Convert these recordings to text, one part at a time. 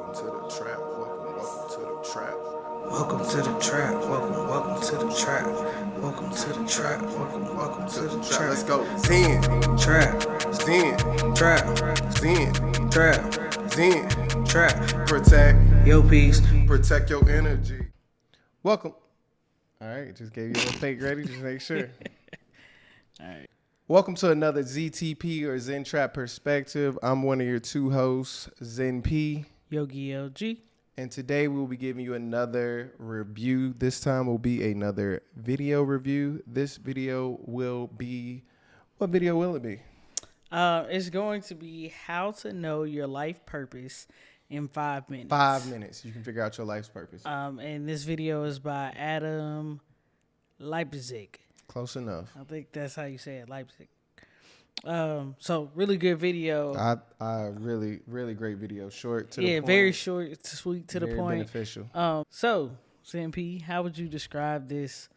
Welcome to the trap. Welcome to the trap. Welcome to the trap. Welcome to the trap. Welcome to the trap. Welcome to the trap. Let's go. Zen. Trap. Zen. Trap. Zen. Trap. Zen. Trap. Protect. Yo, peace. Protect your energy. Welcome. All right, just gave you a fake ready, just make sure. All right. Welcome to another ZTP or Zen Trap Perspective. I'm one of your two hosts, Zen P. Yogi LG. And today we'll be giving you another review. This time will be another video review. This video will be, what video will it be? It's going to be how to know your life purpose in 5 minutes. 5 minutes. You can figure out your life's purpose. And this video is by Adam Leipzig. Close enough. I think that's how you say it, Leipzig. So really good video. I really great video. Short to the point. Yeah, very short, sweet to the point. Beneficial. So CMP, how would you describe this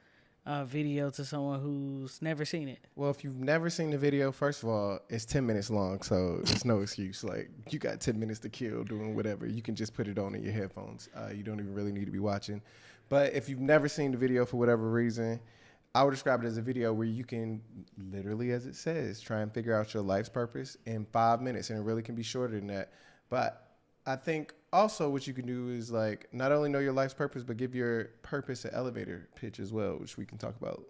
video to someone who's never seen it? Well, if you've never seen the video, first of all, it's 10 minutes long, so it's no excuse. Like, you got 10 minutes to kill doing whatever. You can just put it on in your headphones. You don't even really need to be watching. But if you've never seen the video for whatever reason, I would describe it as a video where you can literally, as it says, try and figure out your life's purpose in 5 minutes. And it really can be shorter than that. But I think also what you can do is, like, not only know your life's purpose, but give your purpose an elevator pitch as well, which we can talk about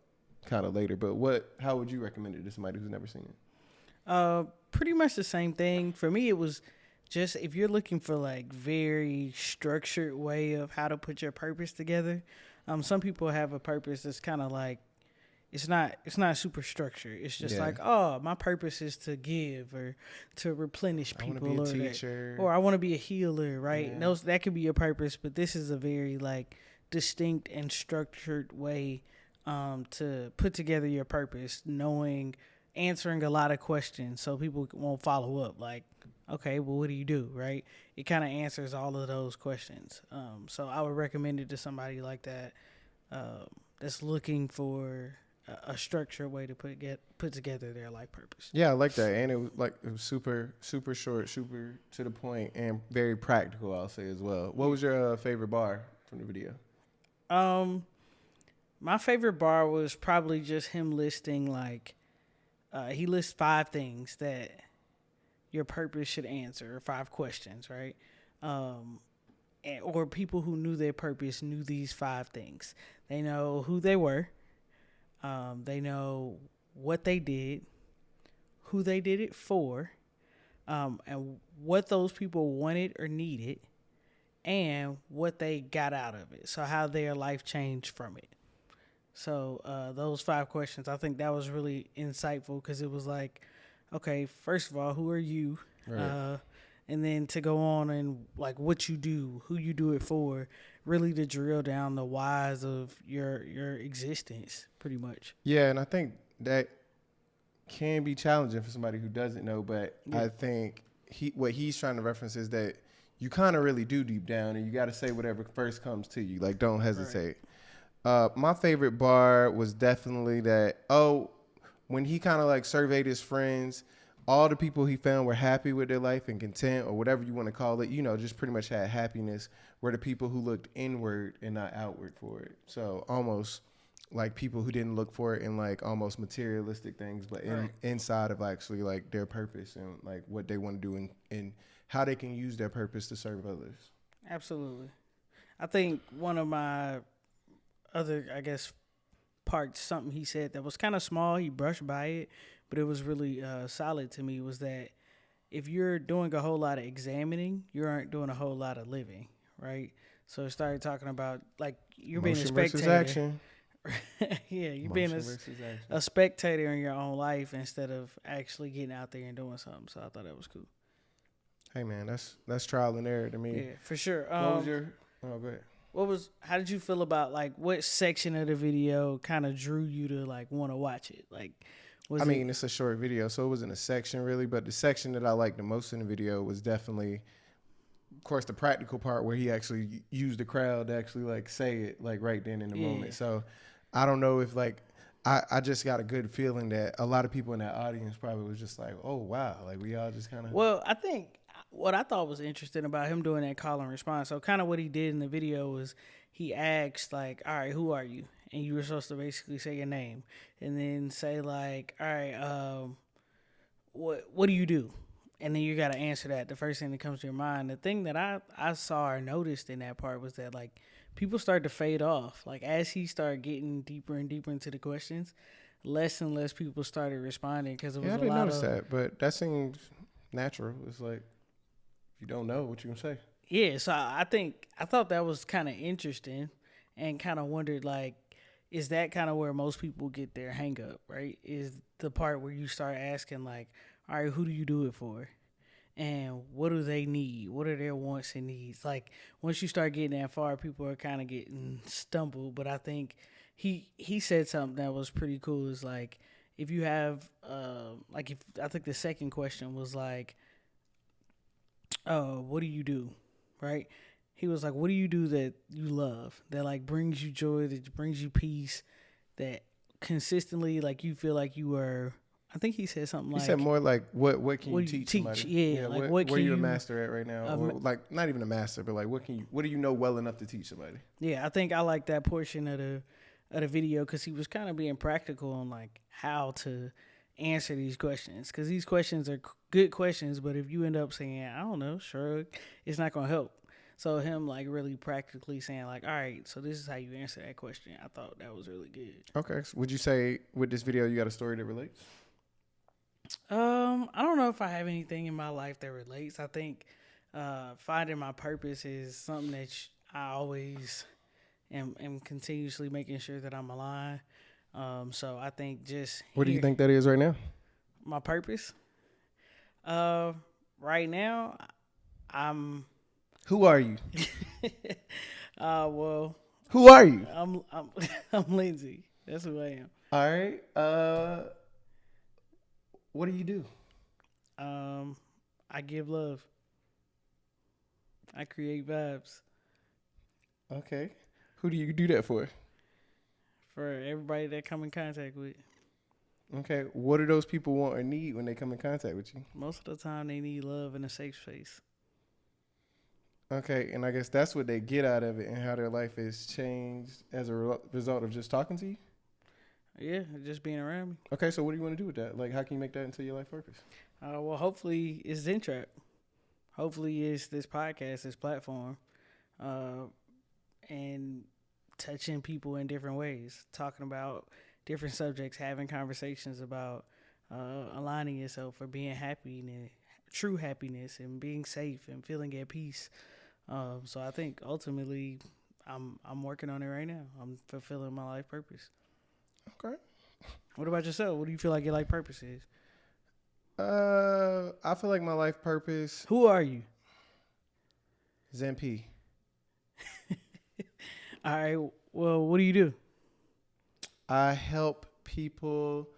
kind of later. But how would you recommend it to somebody who's never seen it? Pretty much the same thing. For me, it was just, if you're looking for like very structured way of how to put your purpose together. Some people have a purpose that's kind of like, it's not super structured. It's just like, oh, my purpose is to give or to replenish people. I want to be a teacher. Or I want to be a healer, right? Yeah. That could be your purpose, but this is a very like distinct and structured way to put together your purpose, answering a lot of questions so people won't follow up. Like, okay, well, what do you do, right? It kind of answers all of those questions. So I would recommend it to somebody like that that's looking for a structured way to put together their life purpose. Yeah, I like that. And it was super short, super to the point, and very practical, I'll say as well. What was your favorite bar from the video? My favorite bar was probably just him listing, like, he lists 5 things that your purpose should answer, or 5 questions, right? Or people who knew their purpose knew these 5 things. They know who they were. They know what they did, who they did it for, and what those people wanted or needed, and what they got out of it. So how their life changed from it. So those 5 questions, I think that was really insightful, because it was like, okay, first of all, who are you? Right. And then to go on and like what you do, who you do it for, really to drill down the whys of your existence, pretty much. Yeah, and I think that can be challenging for somebody who doesn't know, but yeah. I think what he's trying to reference is that you kind of really do deep down, and you got to say whatever first comes to you. Like, don't hesitate. Right. My favorite bar was definitely that, when he kind of like surveyed his friends, all the people he found were happy with their life and content, or whatever you want to call it, just pretty much had happiness, were the people who looked inward and not outward for it. So almost like people who didn't look for it in like almost materialistic things, but inside of actually like their purpose and like what they want to do and how they can use their purpose to serve others. Absolutely. I think one of my other, parts, something he said that was kind of small, he brushed by it, but it was really solid to me, was that if you're doing a whole lot of examining, you aren't doing a whole lot of living, right? So it started talking about, like, you're being a spectator. Action. Yeah, you're being a spectator in your own life instead of actually getting out there and doing something. So I thought that was cool. Hey, man, that's trial and error to me. Yeah, for sure. What was your... Oh, go ahead. How did you feel about, like, what section of the video kind of drew you to, like, want to watch it? Like, it's a short video, so it wasn't a section really, but the section that I liked the most in the video was definitely, of course, the practical part where he actually used the crowd to actually, like, say it, like, right then in the moment. So I don't know if, like, I just got a good feeling that a lot of people in that audience probably was just like, oh, wow, like, we all just kind of... Well, I think what I thought was interesting about him doing that call and response. So kind of what he did in the video was he asked like, "All right, who are you?" And you were supposed to basically say your name, and then say like, "All right, what do you do?" And then you got to answer that. The first thing that comes to your mind. The thing that I saw or noticed in that part was that like people started to fade off. Like as he started getting deeper and deeper into the questions, less and less people started responding because it was Yeah, I a didn't lot notice of that, but that seems natural. It's like if you don't know what you gonna say. yeah. So I thought that was kind of interesting, and kind of wondered like, is that kind of where most people get their hang up, right? Is the part where you start asking like, all right, who do you do it for? And what do they need? What are their wants and needs? Like once you start getting that far, people are kind of getting stumbled. But I think he said something that was pretty cool. Is like if you have like if I think the second question was like, what do you do, right? He was like, what do you do that you love, that like brings you joy, that brings you peace, that consistently like you feel like you are. I think he said something He like, said more like what can what you do you teach teach? somebody? Yeah, like what where can you a you master at right now, or like not even a master, but like what do you know well enough to teach somebody? Yeah, I think I like that portion of the video because he was kind of being practical on like how to answer these questions, because these questions are good questions, but if you end up saying I don't know, shrug, it's not gonna help. So him like really practically saying like, all right, so this is how you answer that question. I thought that was really good. Okay, so would you say with this video you got a story that relates? I don't know if I have anything in my life that relates. I think finding my purpose is something that I always am continuously making sure that I'm aligned. So I think just What do you think that is right now? my purpose. Uh, right now, I'm. Who are you? Well, Who are you? I'm I'm Lindsay. That's who I am. All right. What do you do? I give love. I create vibes Okay. Who do you do that for? for everybody that come in contact with. Okay. What do those people want or need when they come in contact with you? Most of the time, they need love and a safe space. Okay, and I guess that's what they get out of it and how their life is changed as a result of just talking to you. Yeah, just being around me. Okay, so what do you want to do with that? Like, how can you make that into your life purpose? Well, hopefully it's Zen Trap. Hopefully it's this podcast, this platform, and touching people in different ways, talking about different subjects, having conversations about aligning yourself for being happy and true happiness and being safe and feeling at peace. So I think ultimately I'm working on it right now. I'm fulfilling my life purpose. Okay. What about yourself? What do you feel like your life purpose is? I feel like my life purpose, Who are you? Zen P. All right. Well, what do you do? I help people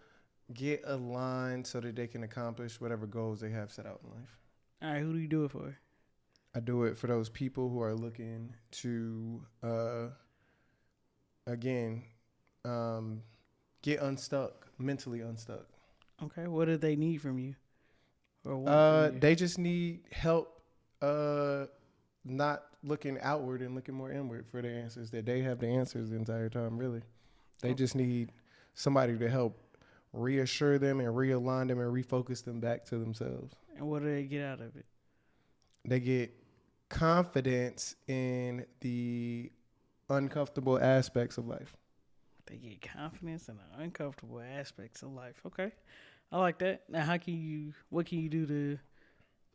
get aligned so that they can accomplish whatever goals they have set out in life. All right. Who do you do it for? I do it for those people who are looking to, again, get unstuck, mentally unstuck. Okay. What do they need from you? Or want from you? They just need help, not looking outward and looking more inward for the answers. That they have the answers the entire time. Really, they just need somebody to help reassure them and realign them and refocus them back to themselves. And what do they get out of it? They get confidence in the uncomfortable aspects of life. They get confidence in the uncomfortable aspects of life. Okay. I like that. Now, what can you do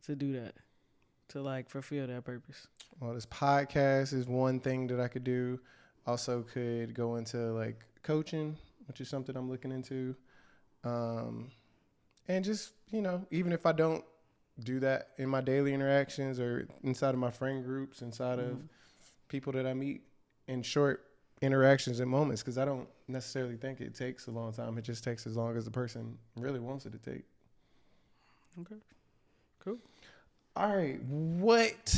to do that? To like fulfill that purpose? Well, this podcast is one thing that I could do. Also could go into like coaching, which is something I'm looking into. And just, even if I don't do that in my daily interactions or inside of my friend groups, inside of people that I meet in short interactions and moments, because I don't necessarily think it takes a long time. It just takes as long as the person really wants it to take. Okay. Cool. All right. What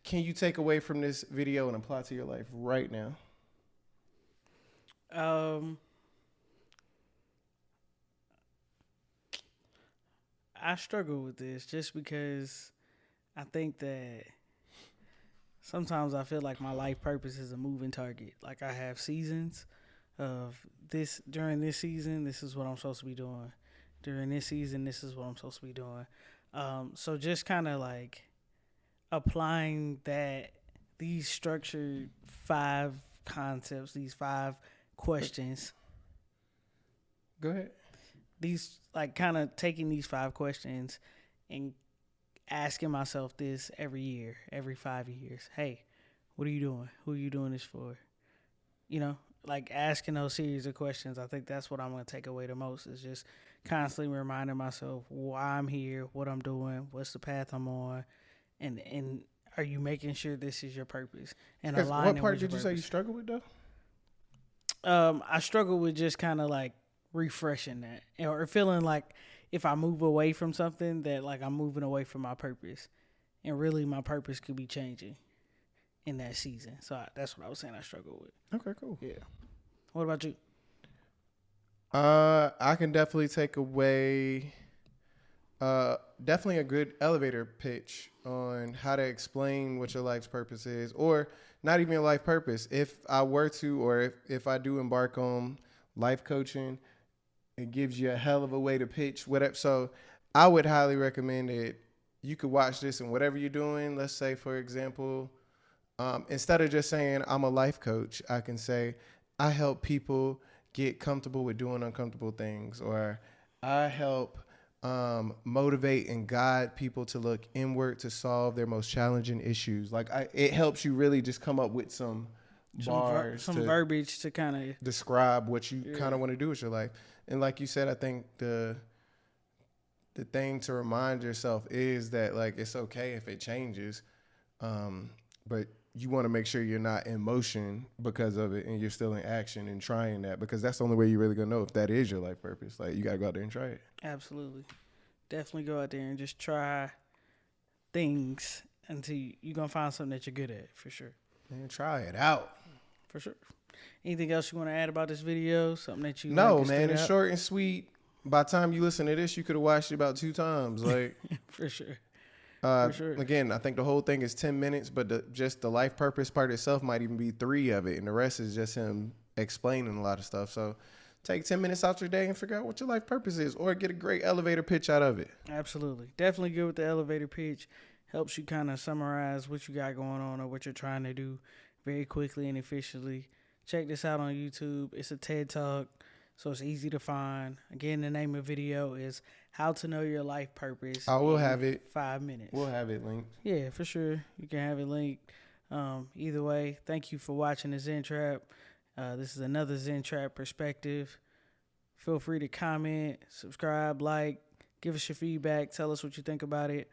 can you take away from this video and apply to your life right now? I struggle with this just because I think that sometimes I feel like my life purpose is a moving target. Like I have seasons of this. During this season, this is what I'm supposed to be doing. During this season, this is what I'm supposed to be doing. So just kind of like applying these structured 5 concepts, these 5 questions. Go ahead. These like kind of taking these 5 questions and asking myself this every year, every 5 years. Hey, what are you doing? Who are you doing this for? You know, like asking those series of questions. I think that's what I'm going to take away the most is just constantly reminding myself why I'm here, what I'm doing, what's the path I'm on, and are you making sure this is your purpose? And What part did you say you struggle with though? I struggle with just kind of like refreshing that, or feeling like if I move away from something that like I'm moving away from my purpose, and really my purpose could be changing in that season. So that's what I was saying I struggle with. Okay, cool. Yeah. What about you? I can definitely take away definitely a good elevator pitch on how to explain what your life's purpose is, or not even your life purpose. If I were to, or if I do embark on life coaching, it gives you a hell of a way to pitch whatever. So I would highly recommend that you could watch this and whatever you're doing. Let's say, for example, instead of just saying I'm a life coach, I can say I help people get comfortable with doing uncomfortable things, or I help motivate and guide people to look inward to solve their most challenging issues. Like it helps you really just come up with some bars, some verbiage to kind of describe what you kind of want to do with your life. And like you said, I think the thing to remind yourself is that like it's okay if it changes, but you want to make sure you're not in motion because of it and you're still in action and trying that, because that's the only way you're really gonna know if that is your life purpose. Like you gotta go out there and try it. Absolutely. Definitely go out there and just try things until you're gonna find something that you're good at, for sure. Man, try it out. For sure. Anything else you want to add about this video? Something that you No, man, it's short and sweet. By the time you listen to this, you could have watched it about 2 times. Like for sure. For sure. Again, I think the whole thing is 10 minutes, but just the life purpose part itself might even be 3 of it, and the rest is just him explaining a lot of stuff. So take 10 minutes out your day and figure out what your life purpose is, or get a great elevator pitch out of it. Absolutely. Definitely good with the elevator pitch. Helps you kind of summarize what you got going on or what you're trying to do very quickly and efficiently. Check this out on YouTube. It's a TED Talk, so it's easy to find. Again, the name of the video is How to Know Your Life Purpose. I will have it. 5 minutes. We'll have it linked. Yeah, for sure. You can have it linked. Either way, thank you for watching the Zen Trap. This is another Zen Trap Perspective. Feel free to comment, subscribe, like, give us your feedback. Tell us what you think about it.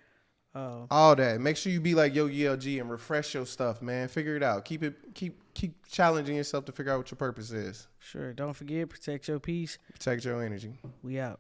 All that. Make sure you be like Yogi LG and refresh your stuff, man. Figure it out. Keep challenging yourself to figure out what your purpose is. Sure. Don't forget, protect your peace. Protect your energy. We out.